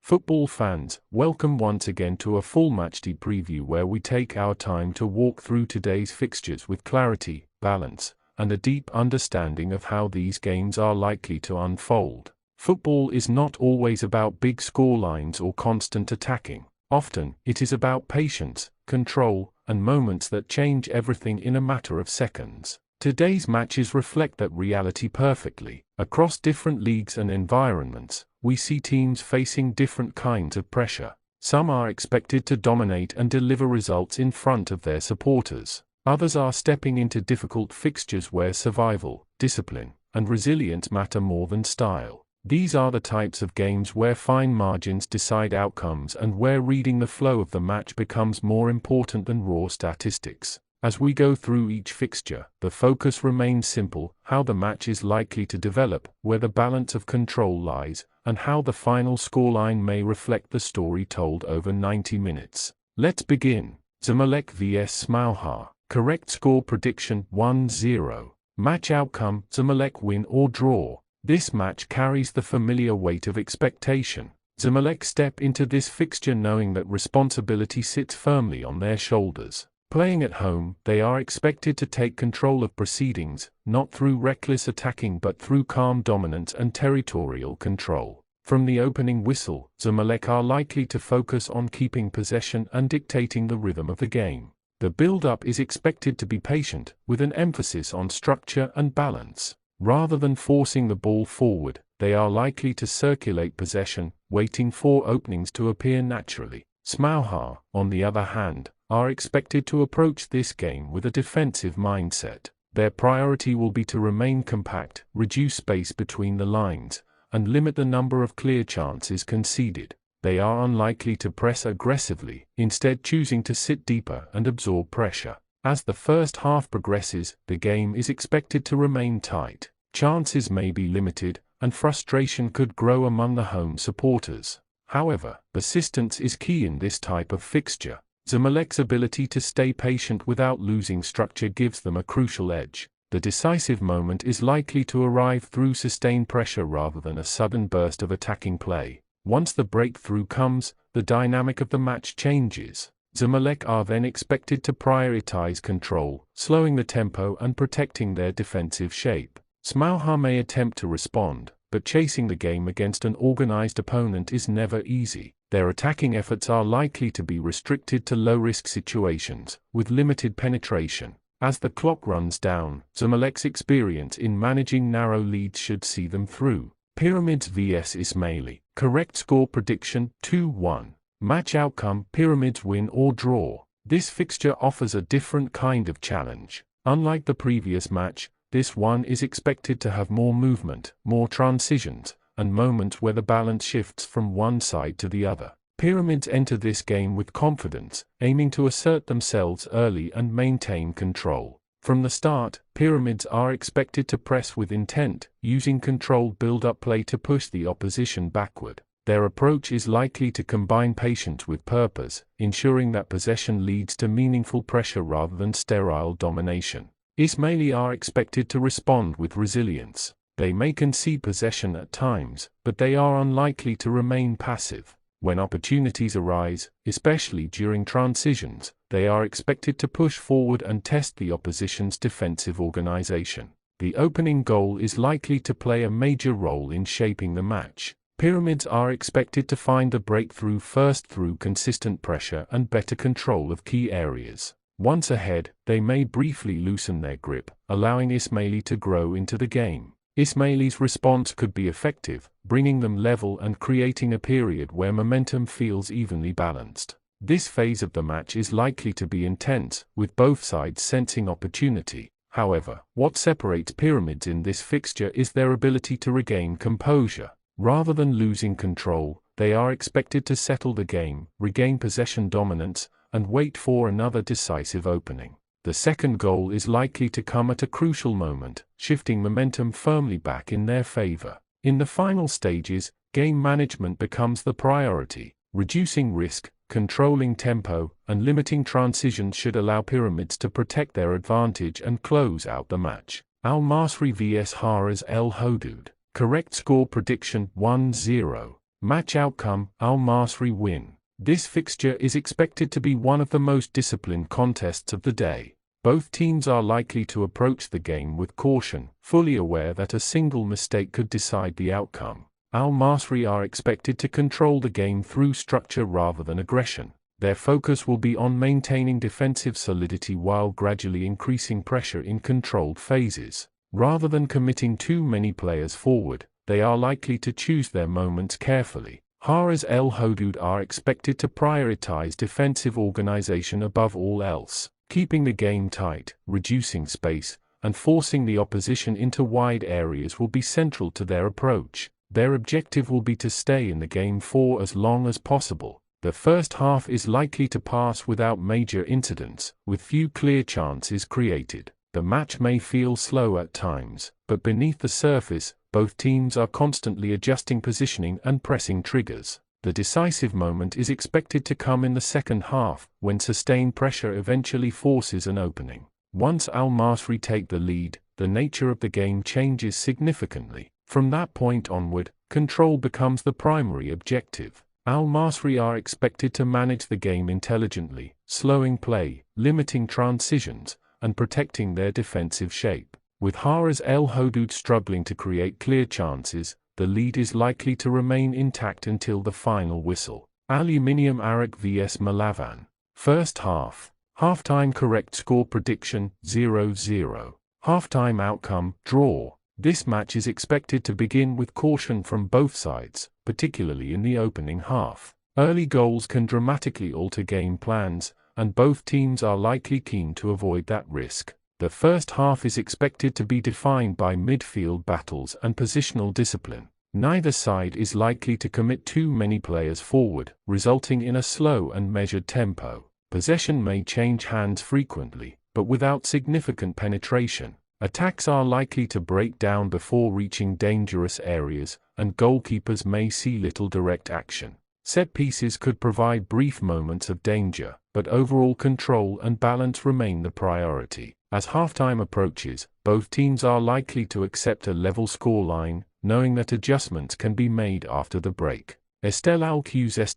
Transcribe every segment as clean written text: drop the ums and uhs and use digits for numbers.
Football fans, welcome once again to a full matchday preview where we take our time to walk through today's fixtures with clarity, balance, and a deep understanding of how these games are likely to unfold. Football is not always about big scorelines or constant attacking. Often, it is about patience, control, and moments that change everything in a matter of seconds. Today's matches reflect that reality perfectly. Across different leagues and environments, we see teams facing different kinds of pressure. Some are expected to dominate and deliver results in front of their supporters. Others are stepping into difficult fixtures where survival, discipline, and resilience matter more than style. These are the types of games where fine margins decide outcomes and where reading the flow of the match becomes more important than raw statistics. As we go through each fixture, the focus remains simple: how the match is likely to develop, where the balance of control lies, and how the final scoreline may reflect the story told over 90 minutes. Let's begin. Zamalek vs Smouha. Correct score prediction 1-0. Match outcome: Zamalek win or draw. This match carries the familiar weight of expectation. Zamalek step into this fixture knowing that responsibility sits firmly on their shoulders. Playing at home, they are expected to take control of proceedings, not through reckless attacking but through calm dominance and territorial control. From the opening whistle, Zamalek are likely to focus on keeping possession and dictating the rhythm of the game. The build-up is expected to be patient, with an emphasis on structure and balance. Rather than forcing the ball forward, they are likely to circulate possession, waiting for openings to appear naturally. Smouha, on the other hand, are expected to approach this game with a defensive mindset. Their priority will be to remain compact, reduce space between the lines, and limit the number of clear chances conceded. They are unlikely to press aggressively, instead choosing to sit deeper and absorb pressure. As the first half progresses, the game is expected to remain tight. Chances may be limited, and frustration could grow among the home supporters. However, persistence is key in this type of fixture. Zamalek's ability to stay patient without losing structure gives them a crucial edge. The decisive moment is likely to arrive through sustained pressure rather than a sudden burst of attacking play. Once the breakthrough comes, the dynamic of the match changes. Zamalek are then expected to prioritize control, slowing the tempo and protecting their defensive shape. Smouha may attempt to respond, but chasing the game against an organized opponent is never easy. Their attacking efforts are likely to be restricted to low-risk situations, with limited penetration. As the clock runs down, Zamalek's experience in managing narrow leads should see them through. Pyramids vs Ismaily. Correct score prediction 2-1. Match outcome: Pyramids win or draw. This fixture offers a different kind of challenge. Unlike the previous match, this one is expected to have more movement, more transitions, and moments where the balance shifts from one side to the other. Pyramids enter this game with confidence, aiming to assert themselves early and maintain control. From the start, Pyramids are expected to press with intent, using controlled build-up play to push the opposition backward. Their approach is likely to combine patience with purpose, ensuring that possession leads to meaningful pressure rather than sterile domination. Ismaily are expected to respond with resilience. They may concede possession at times, but they are unlikely to remain passive. When opportunities arise, especially during transitions, they are expected to push forward and test the opposition's defensive organization. The opening goal is likely to play a major role in shaping the match. Pyramids are expected to find the breakthrough first through consistent pressure and better control of key areas. Once ahead, they may briefly loosen their grip, allowing Ismaily to grow into the game. Ismaily's response could be effective, bringing them level and creating a period where momentum feels evenly balanced. This phase of the match is likely to be intense, with both sides sensing opportunity. However, what separates Pyramids in this fixture is their ability to regain composure. Rather than losing control, they are expected to settle the game, regain possession dominance, and wait for another decisive opening. The second goal is likely to come at a crucial moment, shifting momentum firmly back in their favor. In the final stages, game management becomes the priority. Reducing risk, controlling tempo, and limiting transitions should allow Pyramids to protect their advantage and close out the match. Masry vs Haras Hodood. Correct score prediction 1-0. Match outcome: Al Masry win. This fixture is expected to be one of the most disciplined contests of the day. Both teams are likely to approach the game with caution, fully aware that a single mistake could decide the outcome. Al Masry are expected to control the game through structure rather than aggression. Their focus will be on maintaining defensive solidity while gradually increasing pressure in controlled phases. Rather than committing too many players forward, they are likely to choose their moments carefully. Haras and Hodood are expected to prioritize defensive organization above all else, keeping the game tight, reducing space, and forcing the opposition into wide areas will be central to their approach. Their objective will be to stay in the game for as long as possible. The first half is likely to pass without major incidents, with few clear chances created. The match may feel slow at times, but beneath the surface, both teams are constantly adjusting positioning and pressing triggers. The decisive moment is expected to come in the second half, when sustained pressure eventually forces an opening. Once Al Masry take the lead, the nature of the game changes significantly. From that point onward, control becomes the primary objective. Al Masry are expected to manage the game intelligently, slowing play, limiting transitions, and protecting their defensive shape. With Haras and Hodood struggling to create clear chances, the lead is likely to remain intact until the final whistle. Aluminium Arak vs Malavan. First half. Halftime correct score prediction 0-0. Halftime outcome draw. This match is expected to begin with caution from both sides, particularly in the opening half. Early goals can dramatically alter game plans, and both teams are likely keen to avoid that risk. The first half is expected to be defined by midfield battles and positional discipline. Neither side is likely to commit too many players forward, resulting in a slow and measured tempo. Possession may change hands frequently, but without significant penetration. Attacks are likely to break down before reaching dangerous areas, and goalkeepers may see little direct action. Set pieces could provide brief moments of danger, but overall control and balance remain the priority. As halftime approaches, both teams are likely to accept a level scoreline, knowing that adjustments can be made after the break. Esteghlal vs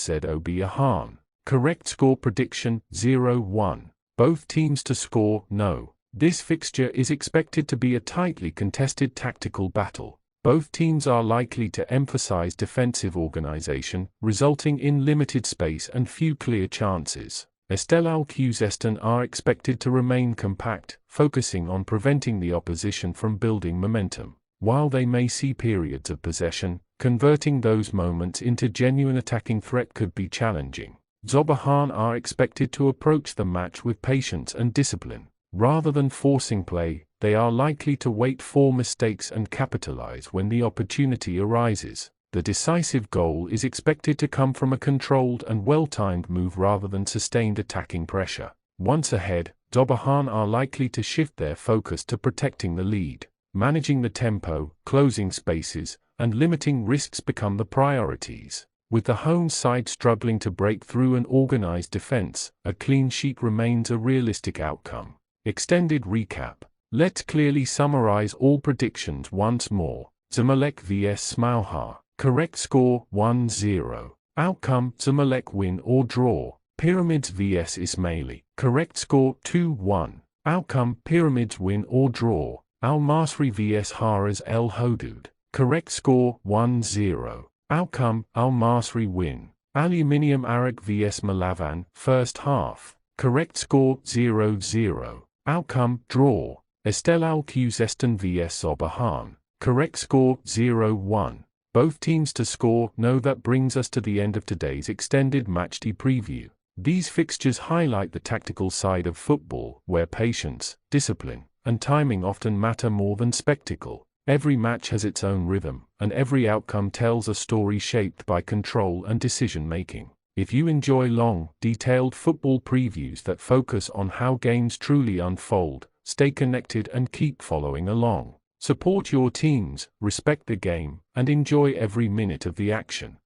Zob Ahan. Correct score prediction 0-1. Both teams to score no. This fixture is expected to be a tightly contested tactical battle. Both teams are likely to emphasize defensive organization, resulting in limited space and few clear chances. Esteghlal are expected to remain compact, focusing on preventing the opposition from building momentum. While they may see periods of possession, converting those moments into genuine attacking threat could be challenging. Zob Ahan are expected to approach the match with patience and discipline. Rather than forcing play, they are likely to wait for mistakes and capitalize when the opportunity arises. The decisive goal is expected to come from a controlled and well-timed move rather than sustained attacking pressure. Once ahead, Zob Ahan are likely to shift their focus to protecting the lead. Managing the tempo, closing spaces, and limiting risks become the priorities. With the home side struggling to break through an organized defense, a clean sheet remains a realistic outcome. Extended recap. Let's clearly summarize all predictions once more. Zamalek vs Smouha. Correct score 1-0. Outcome Zamalek win or draw. Pyramids vs Ismaily. Correct score 2-1. Outcome Pyramids win or draw. Al Masry vs Haras and Hodood. Correct score 1-0. Outcome Al Masry win. Aluminium Arak vs Malavan. First half. Correct score 0-0. Outcome draw. Esteghlal vs Zob Ahan. Correct score 0-1. Both teams to score no. That brings us to the end of today's extended matchday preview. These fixtures highlight the tactical side of football, where patience, discipline, and timing often matter more than spectacle. Every match has its own rhythm, and every outcome tells a story shaped by control and decision-making. If you enjoy long, detailed football previews that focus on how games truly unfold, stay connected and keep following along. Support your teams, respect the game, and enjoy every minute of the action.